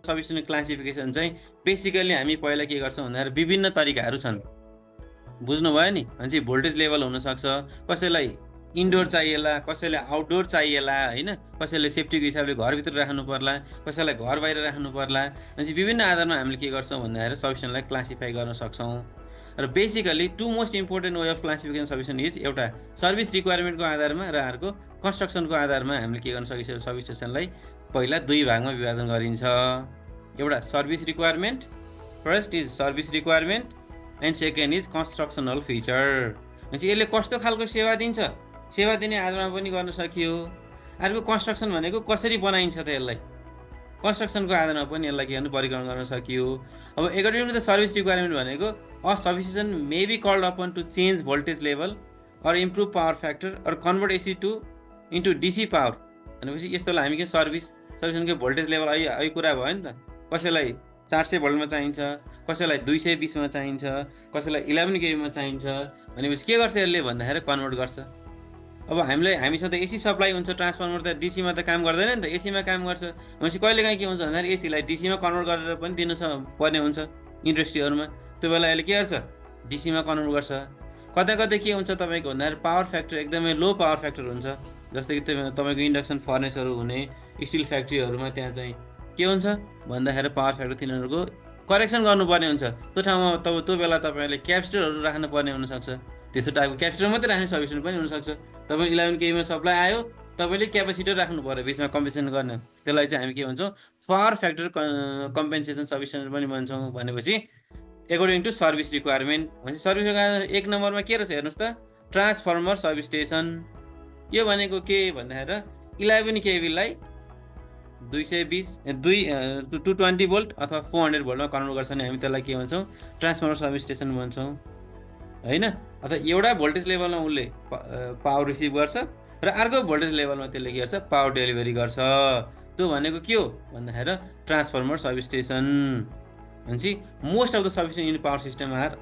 Substitution classification चाहिँ basically हामी पहिला के गर्छौँ भन्दाखेरि विभिन्न तरिकाहरू छन्। बुझ्नुभयो नि? भनेपछि भोल्टेज लेभल हुनसक्छ, कसैलाई इन्डोर चाहिएला, कसैलाई आउटडोर चाहिएला होइन, कसैले सेफ्टीको हिसाबले घरभित्र राख्नु पर्ला, कसैलाई घर बाहिर राख्नु पर्ला। भनेपछि विभिन्न आधारमा हामीले के गर्छौँ भन्दाखेरि सब्स्टिट्युसनलाई क्लासिफाई गर्न सक्छौँ। र basically two most important way of classification substitution is एउटा सर्भिस रिक्वायरमेन्टको आधारमा र अर्को कन्स्ट्रक्सनको आधारमा हामीले के गर्न सकिन्छ सब्स्टिट्युसनलाई पहिला दुई भागमा विभाजन गरिन्छ। एउटा service requirement, first is service requirement and second is constructional feature. भनेपछि यसले कस्तो खालको सेवा दिन्छ, सेवा दिने आधारमा पनि गर्न सकियो। अर्को कन्स्ट्रक्सन भनेको कसरी बनाइन्छ त यसलाई, कन्स्ट्रक्सनको आधारमा पनि यसलाई के गर्नु वर्गीकरण गर्न सकियो। अब according to the service requirement भनेको a substitution may be called upon to change voltage level or improve power factor or convert AC into DC power. भनेपछि यस्तोलाई हामी के सब्स्टिट्युसनको भोल्टेज लेभल अहिले कुरा भयो नि त, कसैलाई 400 भोल्टमा चाहिन्छ, कसैलाई 220 चाहिन्छ, कसैलाई 11 केबीमा चाहिन्छ। भनेपछि के गर्छ यसले भन्दाखेरि कन्भर्ट गर्छ। अब हामीसँग त एसी सप्लाई हुन्छ, ट्रान्सफर्मर त डीसीमा त काम गर्दैन नि त, एसीमा काम गर्छ। भनेपछि कहिलेकाहीँ के हुन्छ भन्दाखेरि एसीलाई डीसीमा कन्भर्ट गरेर पनि दिनु पर्ने हुन्छ इन्डस्ट्रीहरूमा, त्यो बेला यसले के गर्छ डीसीमा कन्भर्ट गर्छ। कता कतै के हुन्छ तपाईँको भन्दाखेरि पावर फ्याक्टर एकदमै लो पावर फ्याक्टर हुन्छ, जस्तै कि तपाईँको इन्डक्सन फर्नेसहरू हुने स्टिल फ्याक्ट्रीहरूमा त्यहाँ चाहिँ के हुन्छ भन्दाखेरि पावर फ्याक्टर तिनीहरूको करेक्सन गर्नुपर्ने हुन्छ। त्यो ठाउँमा त्यो बेला तपाईँले क्यापेसिटरहरू राख्नुपर्ने हुनसक्छ। त्यस्तो टाइपको क्यापेसिटर मात्रै राख्ने सब्स्टिट्युसन पनि हुनसक्छ। तपाईँ 11 केबीमा सप्लाई आयो, तपाईँले क्यापेसिटर राख्नु पऱ्यो बिचमा कम्पेन्सेसन गर्ने, त्यसलाई चाहिँ हामी के भन्छौँ पावर फ्याक्टर कम्पेन्सेसन सब्स्टिट्युसन पनि भन्छौँ। भनेपछि एकोर्डिङ टु सर्भिस रिक्वायरमेन्ट। भनेपछि सर्भिस रिक्वायरमेन्ट एक नम्बरमा के रहेछ हेर्नुहोस् त, ट्रान्सफर्मर सबस्टेसन। यो भनेको के भन्दाखेरि 11 केबीलाई 220 भोल्ट अथवा 400 भोल्टमा कन्भर्ट गर्छ भने हामी त्यसलाई के भन्छौँ ट्रान्सफर्मर सबस्टेसन भन्छौँ होइन। अथवा एउटा भोल्टेज लेभलमा उसले पावर रिसिभ गर्छ र अर्को भोल्टेज लेभलमा त्यसले के गर्छ पावर डेलिभरी गर्छ। त्यो भनेको के हो भन्दाखेरि ट्रान्सफर्मर सबस्टेसन। भनेपछि most of the substation in power system are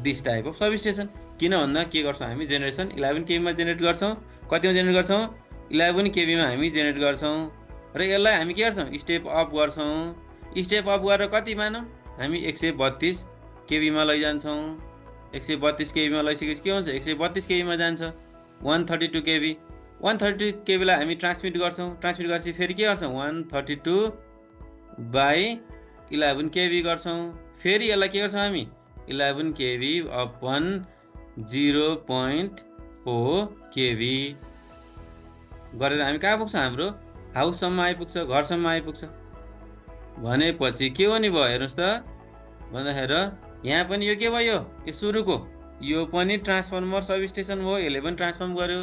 this type of substation. किन भन्दा के गर्छौँ हामी जेनेरेसन 11 केबीमा जेनेरेट गर्छौँ। कतिमा जेनेरेट गर्छौँ 11 केबीमा हामी जेनेरेट गर्छौँ र यसलाई हामी के गर्छौँ स्टेप अप गर्छौँ। स्टेप अप गरेर कति मानौँ हामी 132 केबीमा लैजान्छौँ। 132 केबीमा लैसकेपछि के हुन्छ 132 केबीमा जान्छ 132 केबी। 132 केबीलाई हामी ट्रान्समिट गर्छौँ। ट्रान्समिट गरेपछि फेरि के गर्छौँ 132/11 केबी गर्छौँ। फेरि यसलाई के गर्छौँ हामी 11 केबी अपन 0.4 केबी गरेर हामी कहाँ पुग्छ हाम्रो हाउससम्म आइपुग्छ, घरसम्म आइपुग्छ। भनेपछि के हो नि भयो हेर्नुहोस् त भन्दाखेरि यहाँ पनि यो के भयो यो सुरुको यो पनि ट्रान्सफर्मर सबस्टेसन भयो, यसले पनि ट्रान्सफर्म गर्यो,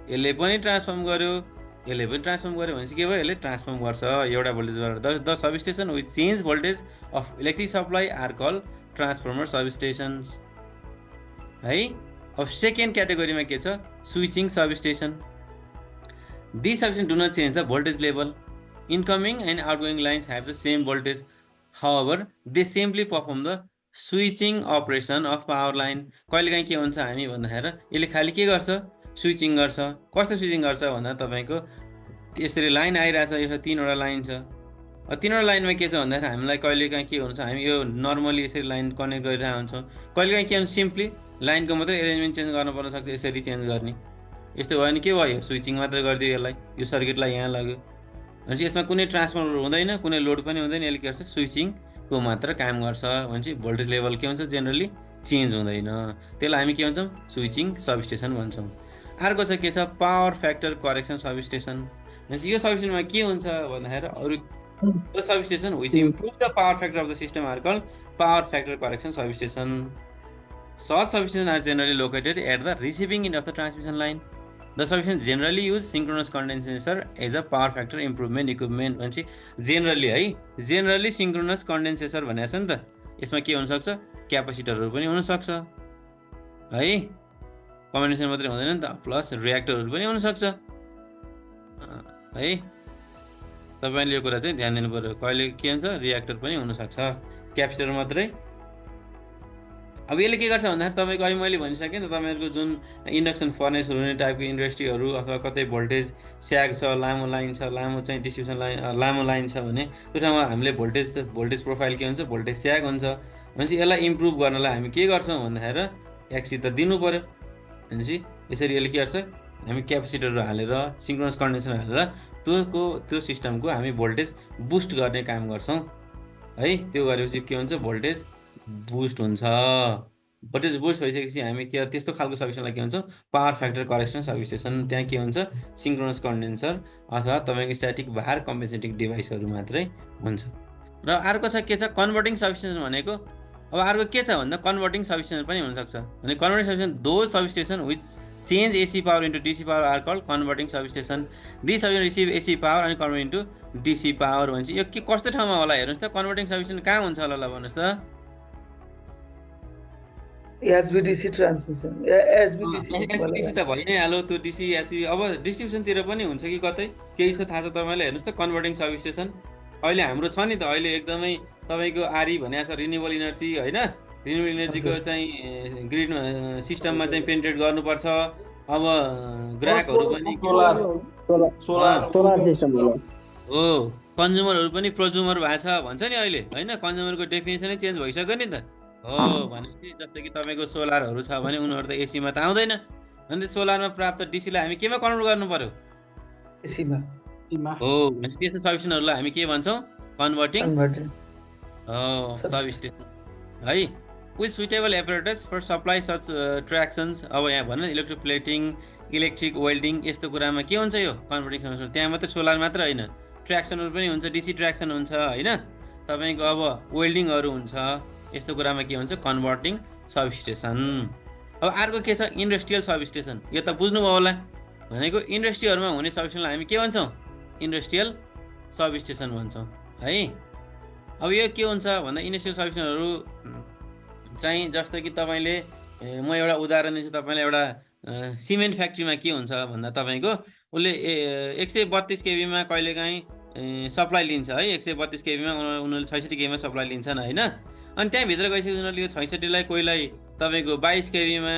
यसले पनि ट्रान्सफर्म गर्यो, यसले पनि ट्रान्सफर्म गर्यो। भनेपछि के भयो यसले ट्रान्सफर्म गर्छ एउटा भोल्टेज गरेर। The substation with change voltage of electric supply are called transformer substations है। अब सेकेन्ड क्याटेगोरीमा के छ switching substation. These substations do not change the voltage level. Incoming and outgoing lines have the same voltage. However, they simply perform the switching operation of power line. कहिलेकाहीँ के हुन्छ हामी भन्दाखेरि यसले खालि के गर्छ स्विचिङ गर्छ। कस्तो स्विचिङ गर्छ भन्दा तपाईँको यसरी लाइन आइरहेछ, यो 3वटा लाइन छ। 3वटा लाइनमा के छ भन्दाखेरि हामीलाई कहिलेकाहीँ के हुन्छ हामी यो नर्मली यसरी लाइन कनेक्ट गरिरहेको हुन्छौँ। कहिलेकाहीँ के हुन्छ सिम्पली लाइनको मात्रै एरेन्जमेन्ट चेन्ज गर्नुपर्न सक्छ, यसरी चेन्ज गर्ने। यस्तो भयो भने के भयो स्विचिङ मात्र गरिदियो यसलाई, यो सर्किटलाई यहाँ लाग्यो। भनेपछि यसमा कुनै ट्रान्सफर्मर हुँदैन, कुनै लोड पनि हुँदैन, यसले के गर्छ स्विचिङको मात्र काम गर्छ। भनेपछि भोल्टेज लेभल के हुन्छ जेनरली चेन्ज हुँदैन, त्यसलाई हामी के भन्छौँ स्विचिङ सबस्टेसन भन्छौँ। अर्को छ के छ पावर फ्याक्टर करेक्सन सबस्टेसन। भनेपछि यो सबस्टेसनमा के हुन्छ भन्दाखेरि अरू substation which improve the power factor of the system are called power factor correction substation. Such substations are generally located at the receiving end of the transmission line. The substation generally use synchronous condenser as a power factor improvement equipment. भनेपछि generally सिङ्क्रोनस कन्डेन्सेसर भनेको छ नि त, यसमा के हुनसक्छ क्यापेसिटरहरू पनि हुनसक्छ है, कम्बिनेसन मात्रै हुँदैन नि त, प्लस रियाक्टरहरू पनि हुनसक्छ है। तपाईँले यो कुरा चाहिँ ध्यान दिनु पऱ्यो, कहिले के हुन्छ रियाक्टर पनि हुनसक्छ, क्यापेसिटर मात्रै अब यसले के गर्छ भन्दाखेरि तपाईँको अहिले मैले भनिसकेँ नि त तपाईँहरूको जुन इन्डक्सन फर्नेसहरू हुने टाइपको इन्डस्ट्रीहरू अथवा कतै भोल्टेज स्याग छ, लामो लाइन छ, लामो चाहिँ डिस्ट्रिब्युसन लाइन लामो लाइन छ भने त्यो ठाउँमा हामीले भोल्टेज प्रोफाइल के हुन्छ, भोल्टेज स्याग हुन्छ। भनेपछि यसलाई इम्प्रुभ गर्नलाई हामी के गर्छौँ भन्दाखेरि एक्सी त दिनु पऱ्यो। भनेपछि यसरी यसले के गर्छ, हामी क्यापेसिटरहरू हालेर सिङ्क्रोनस कन्डेन्सर हालेर त्यो सिस्टमको हामी भोल्टेज बुस्ट गर्ने काम गर्छौँ है। त्यो गरेपछि के हुन्छ, भोल्टेज बुस्ट हुन्छ। भोल्टेज बुस्ट भइसकेपछि हामी त्यस्तो खालको सबस्टेसनलाई के भन्छौँ, पावर फ्याक्टर करेक्सन सबस्टेसन। त्यहाँ के हुन्छ, सिङ्क्रोनस कन्डेन्सर अथवा तपाईँको स्ट्याटिक भार कम्पेन्सेटिङ डिभाइसहरू मात्रै हुन्छ। र अर्को छ के छ, कन्भर्टिङ सबस्टेसन भनेको। अब अर्को के छ भन्दा कन्भर्टिङ सबस्टेसन पनि हुनसक्छ। भने converting substation those substation which change AC power into DC power are called converting substation. This substation receive AC power अनि कन्भर्ट इन्टु डिसी पावर भन्छ। यो के कस्तो ठाउँमा होला हेर्नुहोस् त, कन्भर्टिङ सबस्टेसन कहाँ हुन्छ होला ल भन्नुहोस् त। एसबिडिसी ट्रान्समिसन, एसबिडिसी त भइ नै हाल्यो त्यो डिसी एसबी। अब डिस्ट्रिब्युसनतिर पनि हुन्छ कि कतै केही छ थाहा छ तपाईँलाई, हेर्नुहोस् त कन्भर्टिङ सबस्टेसन। अहिले हाम्रो छ नि त, अहिले एकदमै तपाईँको आरई भनेको छ रिन्युएबल इनर्जी होइन। रिन्युएबल इनर्जीको चाहिँ ग्रिड सिस्टममा चाहिँ पेनिट्रेट गर्नुपर्छ। अब ग्राहकहरू पनि सोलर सिस्टम हो, कन्ज्युमरहरू पनि प्रोज्युमर भएको छ भन्छ नि अहिले होइन। कन्ज्युमरको डेफिनेसनै चेन्ज भइसक्यो नि त हो। भनेपछि जस्तो कि तपाईँको सोलरहरू छ भने उनीहरू त एसीमा त आउँदैन। अनि त्यो सोलरमा प्राप्त डिसीलाई हामी केमा कन्भर्ट गर्नु पर्यो, एसीमा हो। भनेपछि त्यस्तो सबस्टेसनहरूलाई हामी के भन्छौँ, कन्भर्टिङ सबस्टेसन है। With suitable apparatus for supply such tractions. अब यहाँ भनौँ इलेक्ट्रोप्लेटिङ, इलेक्ट्रिक वेल्डिङ यस्तो कुरामा के हुन्छ यो कन्भर्टिङ सबस्टेसन। त्यहाँ मात्रै सोलर मात्र होइन, ट्र्याक्सनहरू पनि हुन्छ, डिसी ट्र्याक्सन हुन्छ होइन। तपाईँको अब वेल्डिङहरू हुन्छ, यस्तो कुरामा के हुन्छ, कन्भर्टिङ सबस्टेसन। अब अर्को के छ, इन्डस्ट्रियल सबस्टेसन। यो त बुझ्नुभयो होला। भनेको इन्डस्ट्रीहरूमा हुने सबस्टेसनलाई हामी के भन्छौँ, इन्डस्ट्रियल सबस्टेसन भन्छौँ है। अब यो के हुन्छ भन्दा इन्डस्ट्रियल सबस्टेसनहरू चाहिँ जस्तो कि तपाईँले म एउटा उदाहरण दिन्छु तपाईँलाई। एउटा सिमेन्ट फ्याक्ट्रीमा के हुन्छ भन्दा तपाईँको उसले 132 केबीमा कहिलेकाहीँ सप्लाई लिन्छ है। 132 केबीमा उनीहरूले 66 केबीमा सप्लाई लिन्छन् होइन। अनि त्यहाँभित्र गइसकेपछि उनीहरूले यो 66लाई कोहीलाई तपाईँको 22 केबीमा,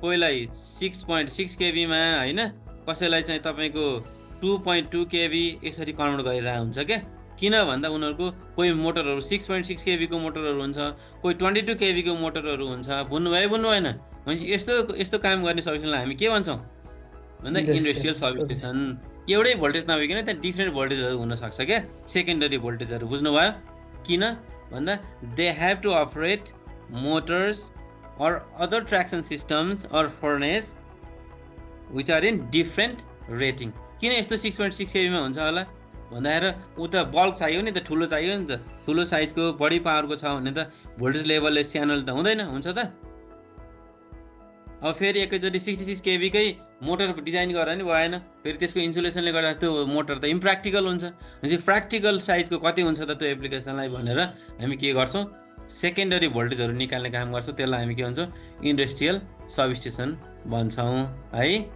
कोहीलाई 6.6 केबीमा होइन, कसैलाई चाहिँ तपाईँको 2.2 केबी यसरी कन्भर्ट गरिरहेको हुन्छ क्या। किन भन्दा उनीहरूको कोही मोटरहरू 6.6 केबीको मोटरहरू हुन्छ, कोही 22 केबीको मोटरहरू हुन्छ। बुझ्नुभयो बुझ्नु भएन। भनेपछि यस्तो काम गर्ने सबस्टेसनलाई हामी के भन्छौँ भन्दा इन्डस्ट्रियल सबस्टेसन। एउटै भोल्टेज नभइकन त्यहाँ डिफ्रेन्ट भोल्टेजहरू हुनसक्छ क्या, सेकेन्डरी भोल्टेजहरू। बुझ्नुभयो किन भन्दा they have to operate motors or other traction systems or furnace which are in different rating। किन यस्तो 6.6 केबीमा हुन्छ होला भन्दाखेरि ऊ त बल्क चाहियो नि त, ठुलो चाहियो नि त। ठुलो साइजको बढी पावरको छ भने त भोल्टेज लेभलले सानो त हुँदैन, हुन्छ त। अब फेरि एकैचोटि 66 केबीकै मोटर डिजाइन गरेर नि भएन। फेरि त्यसको इन्सुलेसनले गर्दा त्यो मोटर त इम्प्र्याक्टिकल हुन्छ। भनेपछि प्र्याक्टिकल साइजको कति हुन्छ त त्यो एप्लिकेसनलाई भनेर हामी के गर्छौँ, सेकेन्डरी भोल्टेजहरू निकाल्ने काम गर्छौँ। त्यसलाई हामी के भन्छौँ, इन्डस्ट्रियल सबस्टेसन भन्छौँ है।